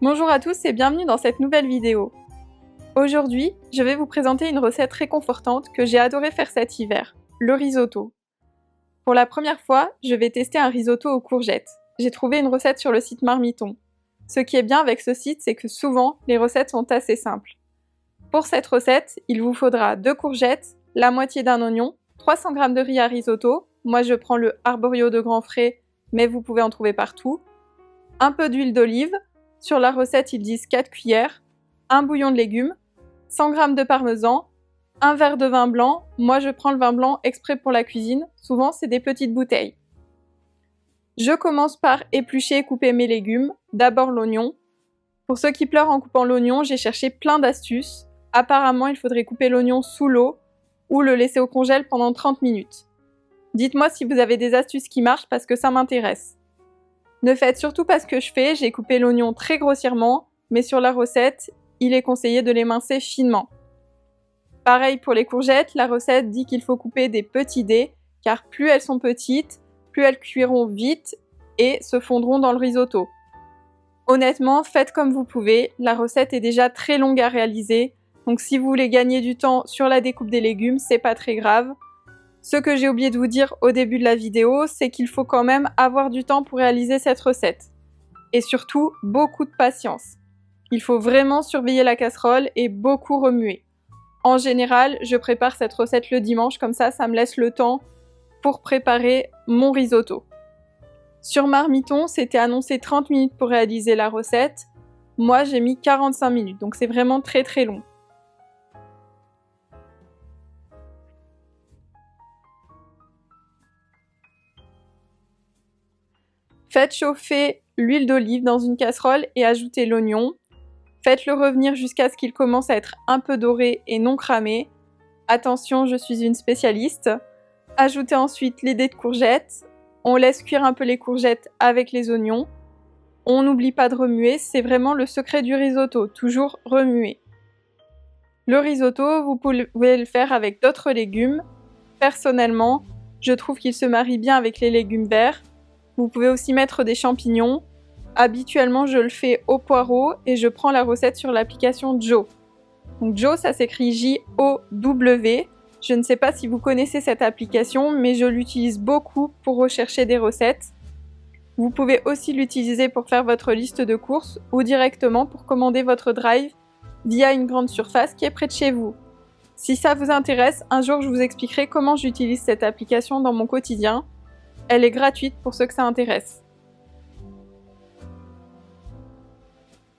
Bonjour à tous et bienvenue dans cette nouvelle vidéo. Aujourd'hui, je vais vous présenter une recette réconfortante que j'ai adoré faire cet hiver, le risotto. Pour la première fois, je vais tester un risotto aux courgettes. J'ai trouvé une recette sur le site Marmiton. Ce qui est bien avec ce site, c'est que souvent, les recettes sont assez simples. Pour cette recette, il vous faudra 2 courgettes, la moitié d'un oignon, 300 g de riz à risotto, moi je prends le arborio de grand frais, mais vous pouvez en trouver partout, un peu d'huile d'olive, sur la recette ils disent 4 cuillères, un bouillon de légumes, 100 g de parmesan, un verre de vin blanc, moi je prends le vin blanc exprès pour la cuisine, souvent c'est des petites bouteilles. Je commence par éplucher et couper mes légumes, d'abord l'oignon. Pour ceux qui pleurent en coupant l'oignon, j'ai cherché plein d'astuces. Apparemment il faudrait couper l'oignon sous l'eau ou le laisser au congèle pendant 30 minutes. Dites-moi si vous avez des astuces qui marchent parce que ça m'intéresse. Ne faites surtout pas ce que je fais, j'ai coupé l'oignon très grossièrement, mais sur la recette, il est conseillé de l'émincer finement. Pareil pour les courgettes, la recette dit qu'il faut couper des petits dés, car plus elles sont petites, plus elles cuiront vite et se fondront dans le risotto. Honnêtement, faites comme vous pouvez, la recette est déjà très longue à réaliser, donc si vous voulez gagner du temps sur la découpe des légumes, c'est pas très grave. Ce que j'ai oublié de vous dire au début de la vidéo, c'est qu'il faut quand même avoir du temps pour réaliser cette recette. Et surtout, beaucoup de patience. Il faut vraiment surveiller la casserole et beaucoup remuer. En général, je prépare cette recette le dimanche, comme ça me laisse le temps pour préparer mon risotto. Sur Marmiton, c'était annoncé 30 minutes pour réaliser la recette. Moi, j'ai mis 45 minutes, donc c'est vraiment très très long. Faites chauffer l'huile d'olive dans une casserole et ajoutez l'oignon. Faites-le revenir jusqu'à ce qu'il commence à être un peu doré et non cramé. Attention, je suis une spécialiste. Ajoutez ensuite les dés de courgettes. On laisse cuire un peu les courgettes avec les oignons. On n'oublie pas de remuer, c'est vraiment le secret du risotto, toujours remuer. Le risotto, vous pouvez le faire avec d'autres légumes. Personnellement, je trouve qu'il se marie bien avec les légumes verts. Vous pouvez aussi mettre des champignons. Habituellement, je le fais au poireau et je prends la recette sur l'application Joe. Donc Joe, ça s'écrit J-O-W. Je ne sais pas si vous connaissez cette application, mais je l'utilise beaucoup pour rechercher des recettes. Vous pouvez aussi l'utiliser pour faire votre liste de courses ou directement pour commander votre drive via une grande surface qui est près de chez vous. Si ça vous intéresse, un jour je vous expliquerai comment j'utilise cette application dans mon quotidien. Elle est gratuite pour ceux que ça intéresse.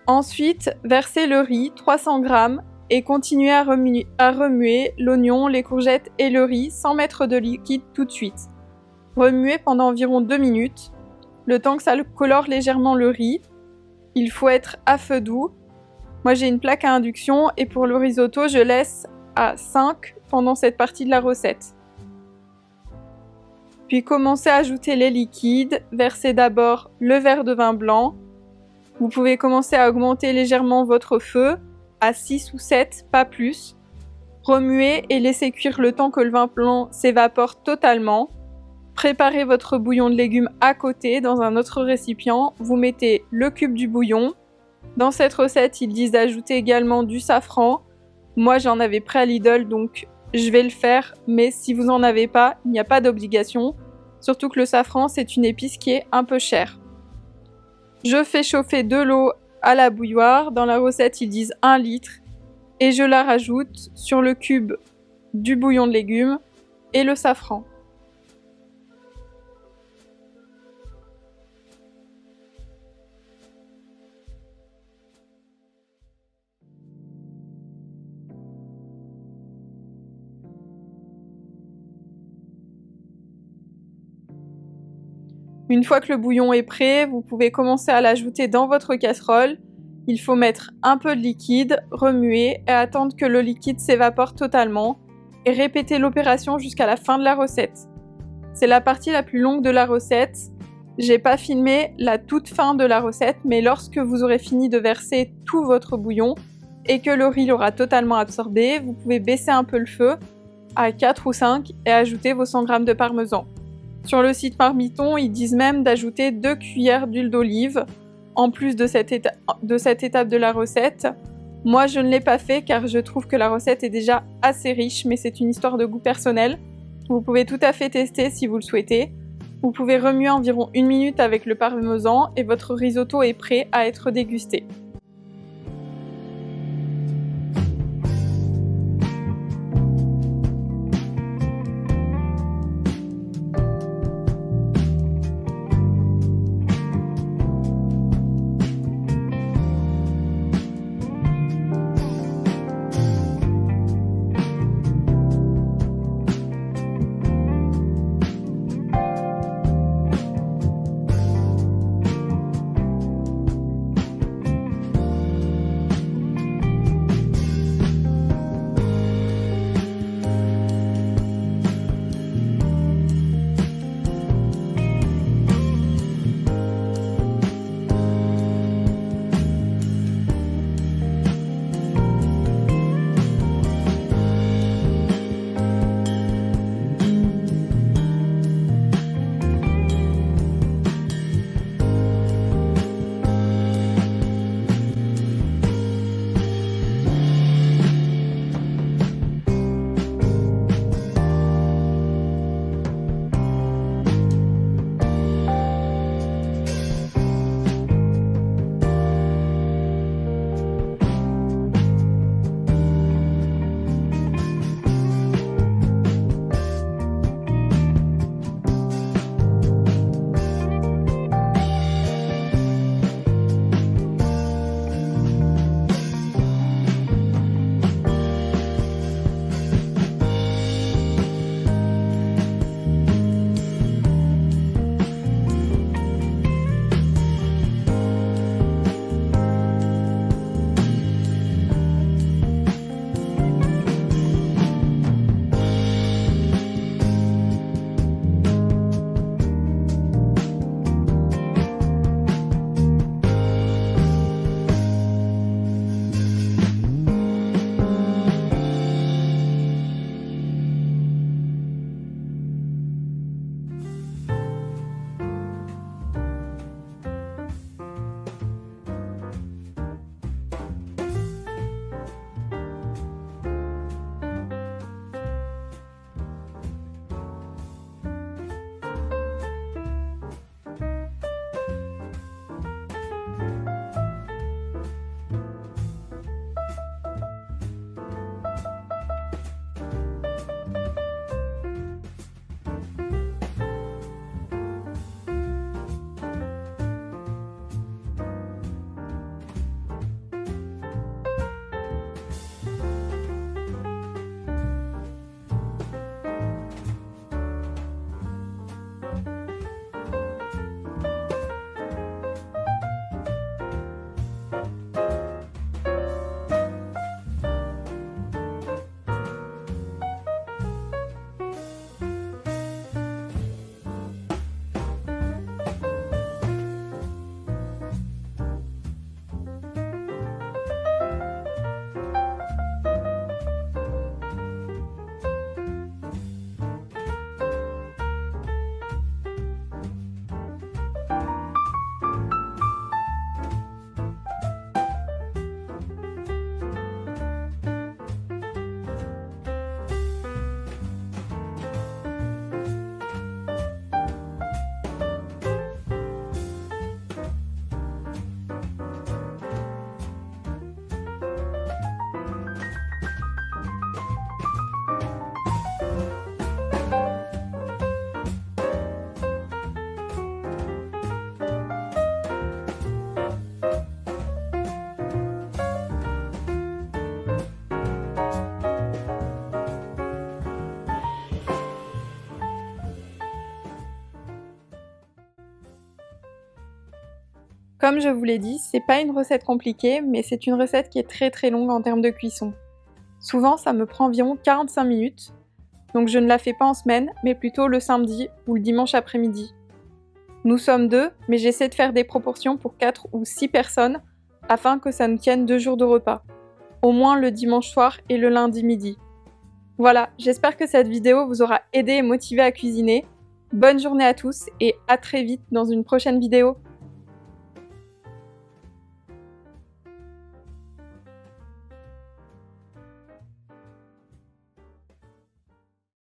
Ensuite, versez le riz, 300 g, et continuez à remuer l'oignon, les courgettes et le riz sans mettre de liquide tout de suite. Remuez pendant environ 2 minutes, le temps que ça colore légèrement le riz. Il faut être à feu doux. Moi j'ai une plaque à induction et pour le risotto, je laisse à 5 pendant cette partie de la recette. Puis commencez à ajouter les liquides, versez d'abord le verre de vin blanc. Vous pouvez commencer à augmenter légèrement votre feu, à 6 ou 7, pas plus. Remuez et laissez cuire le temps que le vin blanc s'évapore totalement. Préparez votre bouillon de légumes à côté dans un autre récipient. Vous mettez le cube du bouillon. Dans cette recette, ils disent d'ajouter également du safran. Moi j'en avais pris à Lidl donc je vais le faire, mais si vous n'en avez pas, il n'y a pas d'obligation. Surtout que le safran, c'est une épice qui est un peu chère. Je fais chauffer de l'eau à la bouilloire. Dans la recette, ils disent 1 litre. Et je la rajoute sur le cube du bouillon de légumes et le safran. Une fois que le bouillon est prêt, vous pouvez commencer à l'ajouter dans votre casserole. Il faut mettre un peu de liquide, remuer et attendre que le liquide s'évapore totalement et répéter l'opération jusqu'à la fin de la recette. C'est la partie la plus longue de la recette. J'ai pas filmé la toute fin de la recette, mais lorsque vous aurez fini de verser tout votre bouillon et que le riz l'aura totalement absorbé, vous pouvez baisser un peu le feu à 4 ou 5 et ajouter vos 100 g de parmesan. Sur le site Marmiton, ils disent même d'ajouter 2 cuillères d'huile d'olive. en plus de cette étape de la recette. Moi, je ne l'ai pas fait car je trouve que la recette est déjà assez riche, mais c'est une histoire de goût personnel. Vous pouvez tout à fait tester si vous le souhaitez. Vous pouvez remuer environ 1 minute avec le parmesan et votre risotto est prêt à être dégusté. Comme je vous l'ai dit, c'est pas une recette compliquée, mais c'est une recette qui est très longue en termes de cuisson. Souvent, ça me prend environ 45 minutes, donc je ne la fais pas en semaine, mais plutôt le samedi ou le dimanche après-midi. Nous sommes 2, mais j'essaie de faire des proportions pour 4 ou 6 personnes afin que ça nous tienne 2 jours de repas, au moins le dimanche soir et le lundi midi. Voilà, j'espère que cette vidéo vous aura aidé et motivé à cuisiner. Bonne journée à tous et à très vite dans une prochaine vidéo.